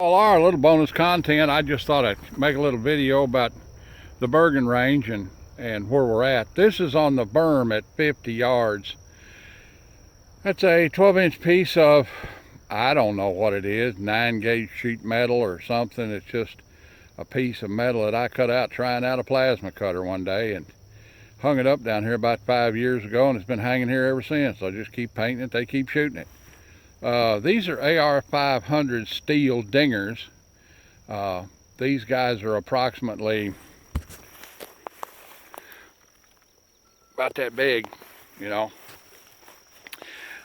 All our little bonus content, I just thought I'd make a little video about the Burgin Range and where we're at. This is on the berm at 50 yards. That's a 12-inch piece of, I don't know what it is, 9-gauge sheet metal or something. It's just a piece of metal that I cut out trying out a plasma cutter one day and hung it up down here about 5 years ago, and it's been hanging here ever since. I just keep painting it, they keep shooting it. These are AR-500 steel dingers. These guys are approximately about that big, you know.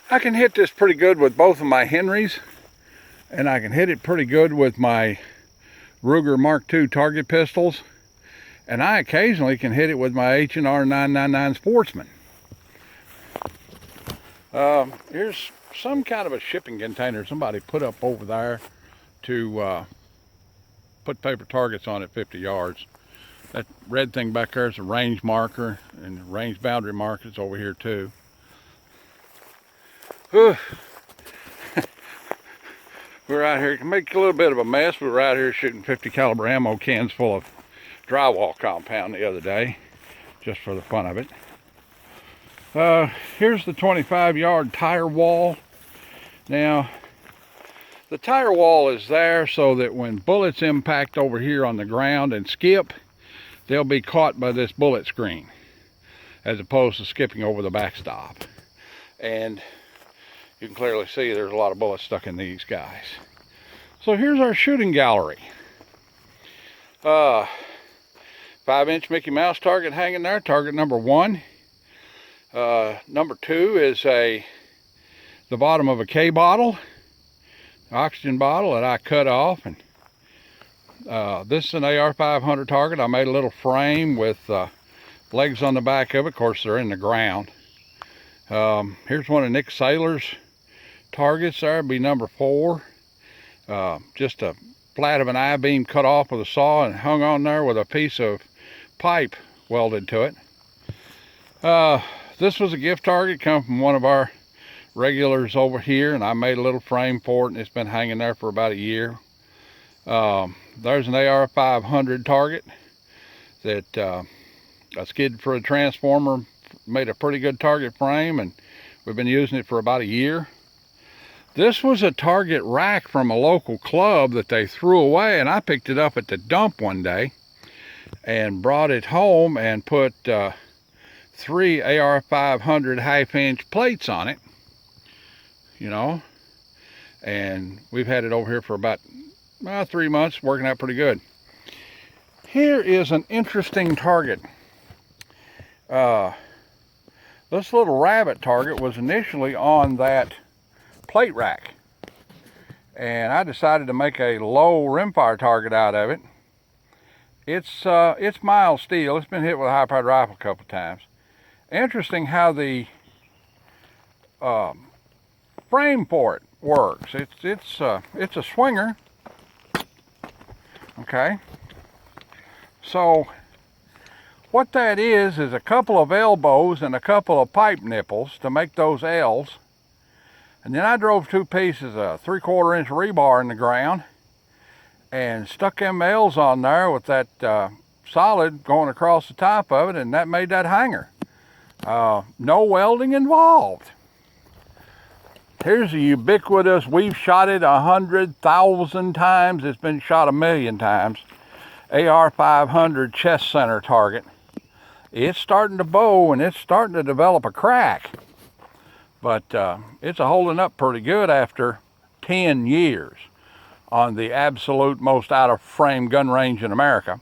I can hit this pretty good with both of my Henrys, and I can hit it pretty good with my Ruger Mark II target pistols, and I occasionally can hit it with my H&R 999 Sportsman. Here's some kind of a shipping container somebody put up over there to put paper targets on at 50 yards. That red thing back there is a range marker, and the range boundary marker is over here too. We're out here, can make a little bit of a mess. We were out here shooting 50 caliber ammo cans full of drywall compound the other day, just for the fun of it. Here's the 25-yard tire wall. Now, the tire wall is there so that when bullets impact over here on the ground and skip, they'll be caught by this bullet screen, as opposed to skipping over the backstop. And you can clearly see there's a lot of bullets stuck in these guys. So here's our shooting gallery. 5-inch Mickey Mouse target hanging there, target number 1. Number 2 is the bottom of a K bottle, oxygen bottle that I cut off, and this is an AR-500 target. I made a little frame with legs on the back of it. Of course, they're in the ground. Here's one of Nick Saylor's targets there, be number 4. Just a flat of an I-beam cut off with a saw and hung on there with a piece of pipe welded to it. This was a gift target, come from one of our regulars over here, and I made a little frame for it, and it's been hanging there for about a year. There's an AR-500 target that I skidded for a transformer, made a pretty good target frame, and we've been using it for about a year. This was a target rack from a local club that they threw away, and I picked it up at the dump one day and brought it home and put 3 AR-500 half-inch plates on it, you know, and we've had it over here for about 3 months, working out pretty good. Here is an interesting target. This little rabbit target was initially on that plate rack, and I decided to make a low rimfire target out of it. It's mild steel. It's been hit with a high-powered rifle a couple times. Interesting how the frame for it works. It's a swinger. Okay. So what that is a couple of elbows and a couple of pipe nipples to make those L's. And then I drove 2 pieces of 3/4-inch rebar in the ground and stuck them L's on there with that solid going across the top of it, and that made that hanger. No welding involved. Here's a ubiquitous, we've shot it 100,000 times, it's been shot 1,000,000 times, AR-500 chest center target. It's starting to bow and it's starting to develop a crack, but it's holding up pretty good after 10 years on the absolute most out-of-frame gun range in America.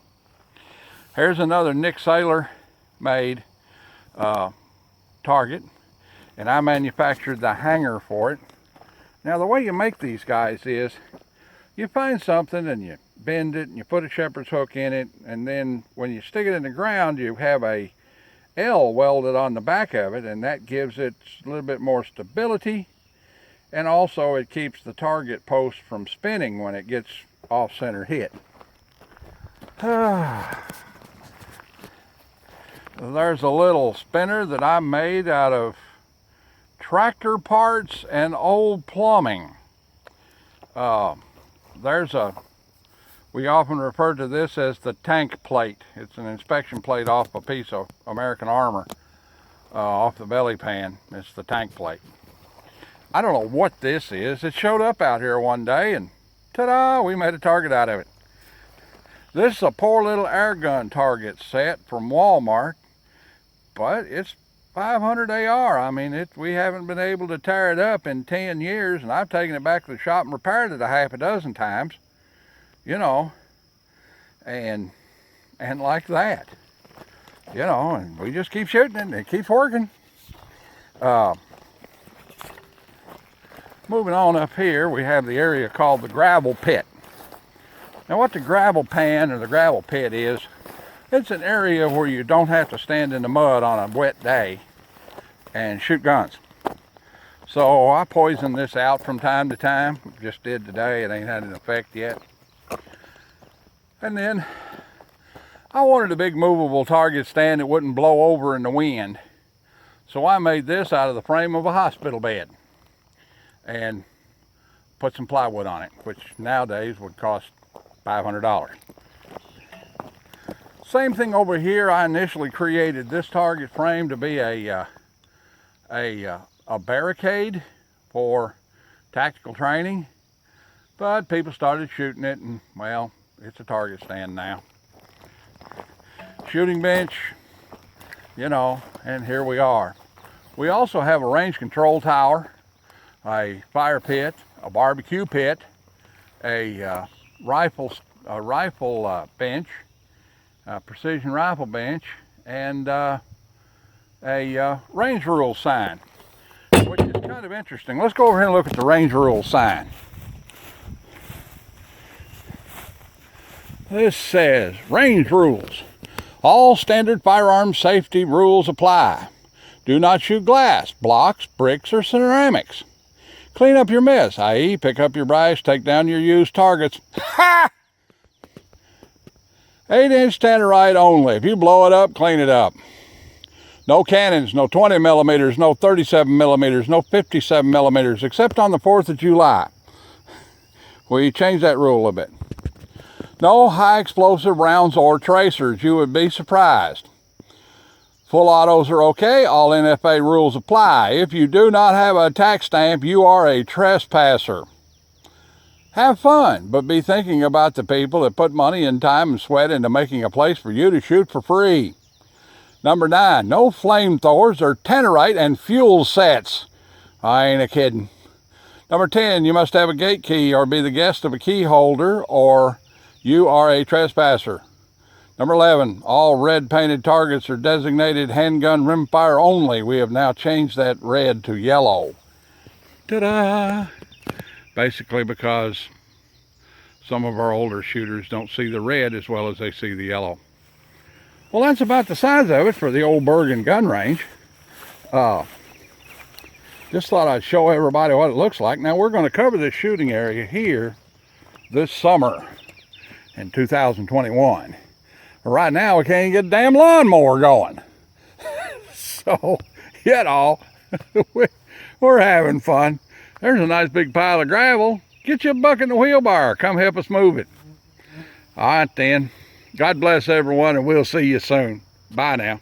Here's another Nick Saylor made target, and I manufactured the hanger for it. Now, the way you make these guys is you find something and you bend it and you put a shepherd's hook in it, and then when you stick it in the ground, you have a L welded on the back of it, and that gives it a little bit more stability, and also it keeps the target post from spinning when it gets off-center hit. There's a little spinner that I made out of tractor parts and old plumbing. we often refer to this as the tank plate. It's an inspection plate off a piece of American armor, off the belly pan. It's the tank plate. I don't know what this is. It showed up out here one day and ta-da, we made a target out of it. This is a poor little air gun target set from Walmart, but it's 500 AR. I mean, we haven't been able to tear it up in 10 years, and I've taken it back to the shop and repaired it a half a dozen times, you know, and like that, you know, and we just keep shooting it and it keeps working. Moving on up here, we have the area called the gravel pit. Now what the gravel pan or the gravel pit is, it's an area where you don't have to stand in the mud on a wet day and shoot guns. So I poison this out from time to time. Just did today, it ain't had an effect yet. And then I wanted a big movable target stand that wouldn't blow over in the wind. So I made this out of the frame of a hospital bed and put some plywood on it, which nowadays would cost $500. Same thing over here. I initially created this target frame to be a barricade for tactical training, but people started shooting it, and well, it's a target stand now. Shooting bench, you know, and here we are. We also have a range control tower, a fire pit, a barbecue pit, a rifle bench, a precision rifle bench, and a range rule sign, which is kind of interesting. Let's go over here and look at the range rule sign. This says, range rules. All standard firearm safety rules apply. Do not shoot glass, blocks, bricks, or ceramics. Clean up your mess, i.e. pick up your brass, take down your used targets. Ha! 8-inch Tannerite only. If you blow it up, clean it up. No cannons, no 20 millimeters, no 37 millimeters, no 57 millimeters, except on the 4th of July. We changed that rule a bit. No high explosive rounds or tracers. You would be surprised. Full autos are okay. All NFA rules apply. If you do not have a tax stamp, you are a trespasser. Have fun, but be thinking about the people that put money and time and sweat into making a place for you to shoot for free. Number 9, no flamethrowers or Tannerite and fuel sets. I ain't a kidding. Number 10, you must have a gate key or be the guest of a key holder, or you are a trespasser. Number 11, all red painted targets are designated handgun rimfire only. We have now changed that red to yellow. Ta-da! Basically because some of our older shooters don't see the red as well as they see the yellow. Well, that's about the size of it for the old Burgin gun range. Just thought I'd show everybody what it looks like. Now we're going to cover this shooting area here this summer in 2021. Right now we can't get a damn lawnmower going. So, you know, we're having fun. There's a nice big pile of gravel. Get you a bucket and a wheelbarrow. Come help us move it. All right then. God bless everyone, and we'll see you soon. Bye now.